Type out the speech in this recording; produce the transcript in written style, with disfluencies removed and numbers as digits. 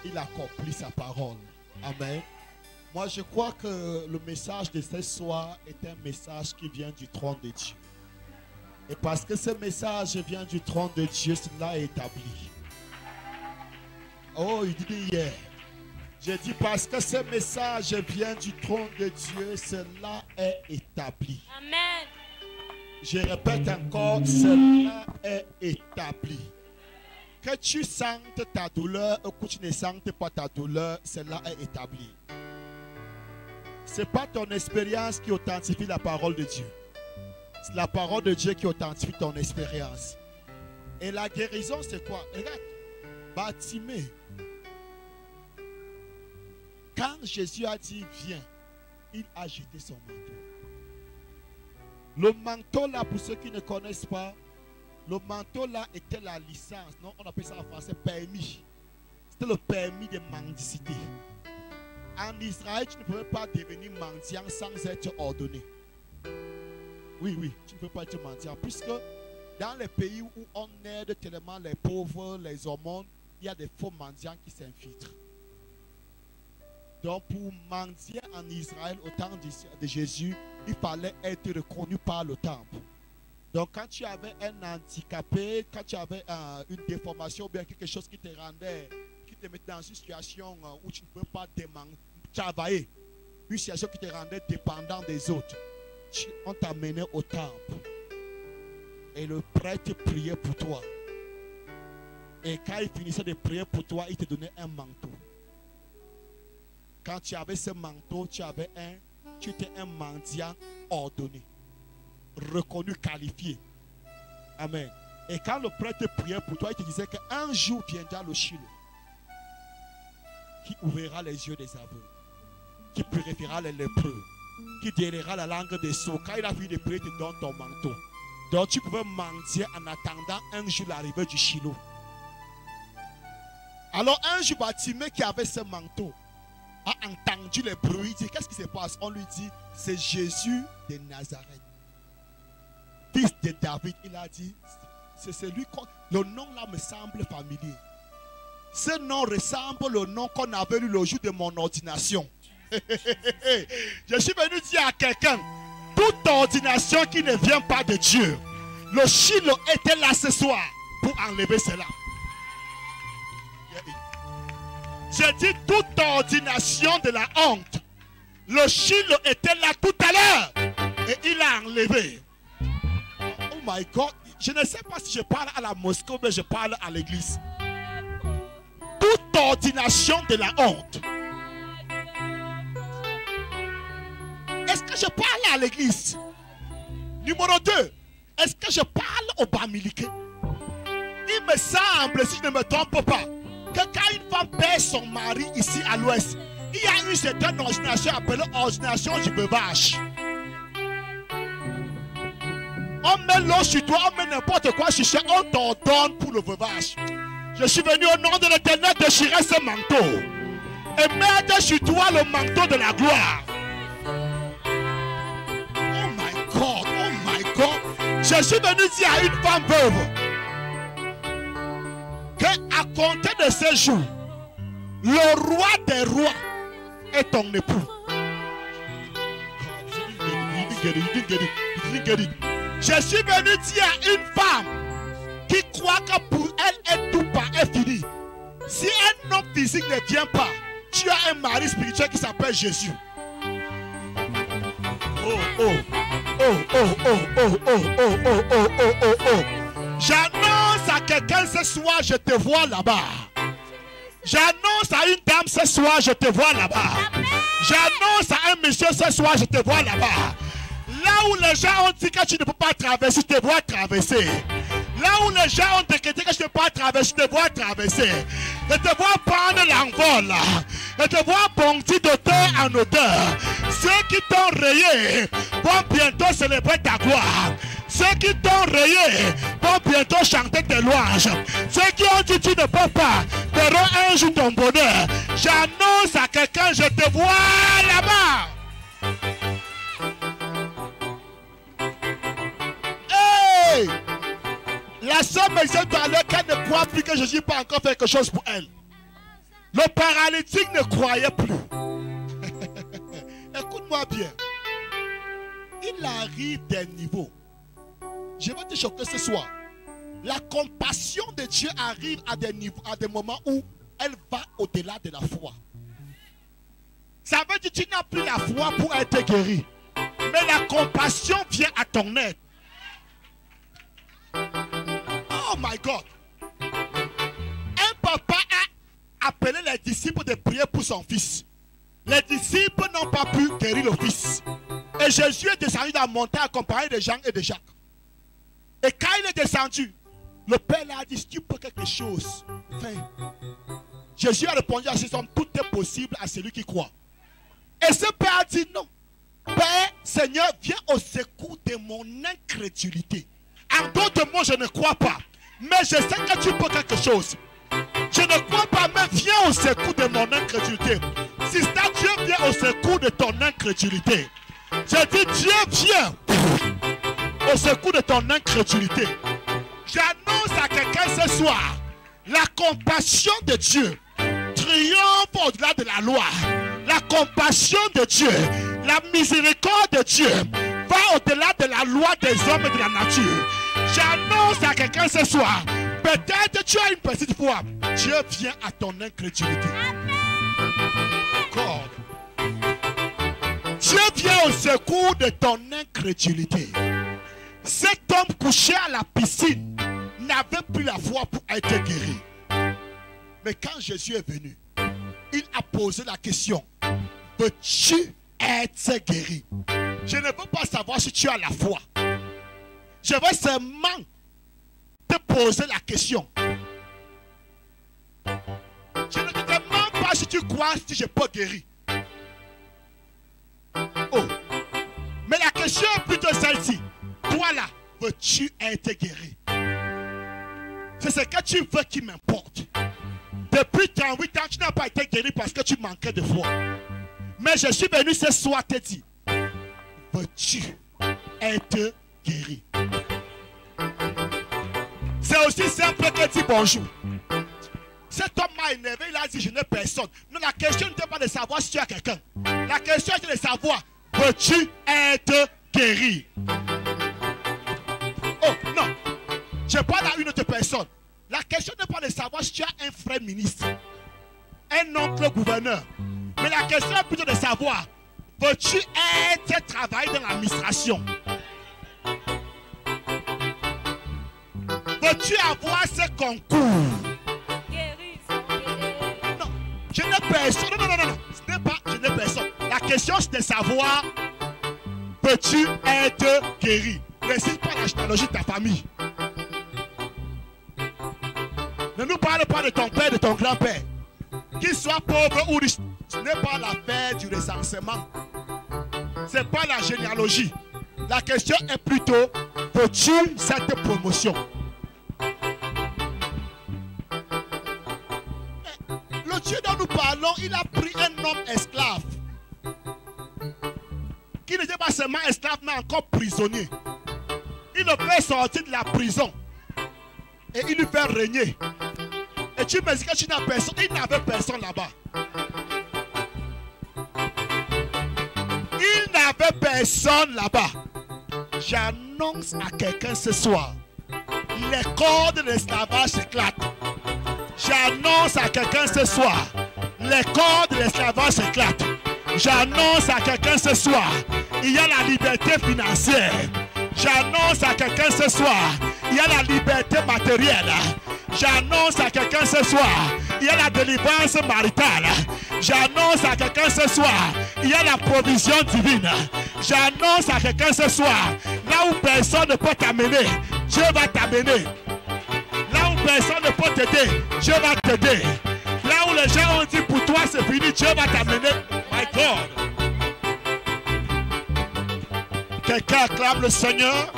il accomplit sa parole. Amen. Moi, je crois que le message de ce soir est un message qui vient du trône de Dieu. Et parce que ce message vient du trône de Dieu, cela est établi. Oh, il dit hier. Je dis parce que ce message vient du trône de Dieu, cela est établi. Amen. Je répète encore, cela est établi. Que tu sentes ta douleur ou que tu ne sentes pas ta douleur, cela est établi. Ce n'est pas ton expérience qui authentifie la parole de Dieu. C'est la parole de Dieu qui authentifie ton expérience. Et la guérison, c'est quoi? Regarde, Bartimée. Quand Jésus a dit viens, il a jeté son manteau. Le manteau là, pour ceux qui ne connaissent pas, le manteau là était la licence. Non, on appelle ça en français permis. C'était le permis de mendicité. En Israël, tu ne pouvais pas devenir mendiant sans être ordonné. Oui, oui, tu ne peux pas être mendiant. Puisque dans les pays où on aide tellement les pauvres, les aumônes, il y a des faux mendiants qui s'infiltrent. Donc pour mendier en Israël au temps de Jésus, il fallait être reconnu par le temple. Donc quand tu avais un handicapé, quand tu avais une déformation ou bien quelque chose qui te rendait, qui te mettait dans une situation où tu ne peux pas travailler, une situation qui te rendait dépendant des autres, on t'amenait au temple. Et le prêtre priait pour toi. Et quand il finissait de prier pour toi, il te donnait un manteau. Quand tu avais ce manteau, tu étais un mendiant ordonné, reconnu, qualifié. Amen. Et quand le prêtre priait pour toi, il te disait qu'un jour viendra le Shiloh qui ouvrira les yeux des aveugles, qui purifiera les lépreux, qui guérira la langue des sourds. Quand il a fini de prier, il te donne ton manteau. Donc tu pouvais mendier en attendant un jour l'arrivée du Shiloh. Alors un jour, Bartimée qui avait ce manteau a entendu les bruits. Qu'est-ce qui se passe? On lui dit, c'est Jésus de Nazareth, fils de David. Il a dit, c'est celui le nom là me semble familier. Ce nom ressemble au nom qu'on avait lu le jour de mon ordination. Je suis venu dire à quelqu'un, toute ordination qui ne vient pas de Dieu, le Shiloh était là ce soir pour enlever cela. J'ai dit toute ordination de la honte. Le Shiloh était là tout à l'heure et il a enlevé. Oh my God, je ne sais pas si je parle à la mosquée ou je parle à l'église. Toute ordination de la honte. Est-ce que je parle à l'église? Numéro 2, est-ce que je parle au Bamileke? Il me semble, si je ne me trompe pas, que quand une femme perd son mari ici à l'ouest, il y a une certaine ordination appelée ordination du veuvage. On met l'eau sur toi, on met n'importe quoi sur toi, on t'ordonne pour le veuvage. Je suis venu au nom de l'Éternel déchirer ce manteau et mettre sur toi le manteau de la gloire. Oh my God, oh my God. Je suis venu dire à une femme veuve qu'à compter de ce jour, le roi des rois est ton époux. Je suis venu dire à une femme qui croit que pour elle, tout est fini. Si un homme physique ne vient pas, tu as un mari spirituel qui s'appelle Jésus. Oh, oh, oh, oh, oh, oh, oh, oh, oh, oh, oh, oh, oh. J'annonce à quelqu'un ce soir, je te vois là-bas. J'annonce à une dame ce soir, je te vois là-bas. J'annonce à un monsieur ce soir, je te vois là-bas. Là où les gens ont dit que tu ne peux pas traverser, je te vois traverser. Là où les gens ont décrété que je ne peux pas traverser, je te vois traverser. Je te vois prendre l'envol. Je te vois bondir d'auteur en odeur. Ceux qui t'ont rayé vont bientôt célébrer ta gloire. Ceux qui t'ont rayé vont bientôt chanter tes louanges. Ceux qui ont dit tu ne peux pas verront un jour ton bonheur. J'annonce à quelqu'un, je te vois là-bas. Hey! La soeur me disait tout à l'heure qu'elle ne croit plus que Jésus n'a pas encore fait quelque chose pour elle. Le paralytique ne croyait plus. Écoute-moi bien. Il arrive des niveaux. Je vais te choquer ce soir. La compassion de Dieu arrive à des niveaux, à des moments où elle va au-delà de la foi. Ça veut dire que tu n'as plus la foi pour être guéri. Mais la compassion vient à ton aide. Oh my God. Un papa a appelé les disciples de prier pour son fils. Les disciples n'ont pas pu guérir le fils. Et Jésus est descendu dans la montagne accompagné de Jean et de Jacques. Et quand il est descendu, le père lui a dit, si tu peux quelque chose, fais. Jésus a répondu à ces hommes, tout est possible à celui qui croit. Et ce père a dit non. Père, Seigneur, viens au secours de mon incrédulité. En d'autres mots, je ne crois pas. Mais je sais que tu peux quelque chose. Je ne crois pas, mais viens au secours de mon incrédulité. Si ça, Dieu vient au secours de ton incrédulité. Je dis, Dieu vient au secours de ton incrédulité. J'annonce à quelqu'un ce soir, la compassion de Dieu triomphe au-delà de la loi. La compassion de Dieu, la miséricorde de Dieu va au-delà de la loi des hommes et de la nature. J'annonce à quelqu'un ce soir, peut-être tu as une petite foi, Dieu vient à ton incrédulité. God. Dieu vient au secours de ton incrédulité. Cet homme couché à la piscine n'avait plus la foi pour être guéri. Mais quand Jésus est venu, il a posé la question, veux-tu être guéri? Je ne veux pas savoir si tu as la foi. Je veux seulement te poser la question. Je ne te demande pas si tu crois si je peux guérir. Oh. Mais la question est plutôt celle-ci. Toi là, veux-tu être guéri? C'est ce que tu veux qui m'importe. Depuis 38 ans, tu n'as pas été guéri parce que tu manquais de foi. Mais je suis venu ce soir te dire, veux-tu être guéri? C'est aussi simple que dire bonjour. Cet homme m'a énervé, il a dit, je n'ai personne. Non, la question n'était pas de savoir si tu as quelqu'un. La question était de savoir, veux-tu être guéri? Oh, non. Je parle à une autre personne. La question n'est pas de savoir si tu as un frère ministre, un oncle gouverneur. Mais la question est plutôt de savoir, veux-tu être travailler dans l'administration? Veux-tu avoir ce concours? Non, je n'ai personne. Non. Ce n'est pas, je n'ai personne. La question c'est de savoir, veux-tu être guéri? Ne cite pas la généalogie de ta famille. Ne nous parle pas de ton père, de ton grand-père. Qu'il soit pauvre ou riche, ce n'est pas l'affaire du recensement. Ce n'est pas la généalogie. La question est plutôt, veux-tu cette promotion? Le Dieu dont nous parlons, il a pris un homme esclave. Qui n'était pas seulement esclave, mais encore prisonnier. Il le fait sortir de la prison. Et il lui fait régner. Et tu me dis que tu n'as personne. Il n'avait personne là-bas. Il n'avait personne là-bas. J'annonce à quelqu'un ce soir, les cordes de l'esclavage s'éclatent. J'annonce à quelqu'un ce soir, les cordes de l'esclavage s'éclatent. J'annonce à quelqu'un ce soir, il y a la liberté financière. J'annonce à quelqu'un ce soir, il y a la liberté matérielle. J'annonce à quelqu'un ce soir, il y a la délivrance maritale. J'annonce à quelqu'un ce soir, il y a la provision divine. J'annonce à quelqu'un ce soir, là où personne ne peut t'amener, Dieu va t'amener. Là où personne ne peut t'aider, Dieu va t'aider. Là où les gens ont dit pour toi c'est fini, Dieu va t'amener. My God. Quelqu'un acclame le Seigneur.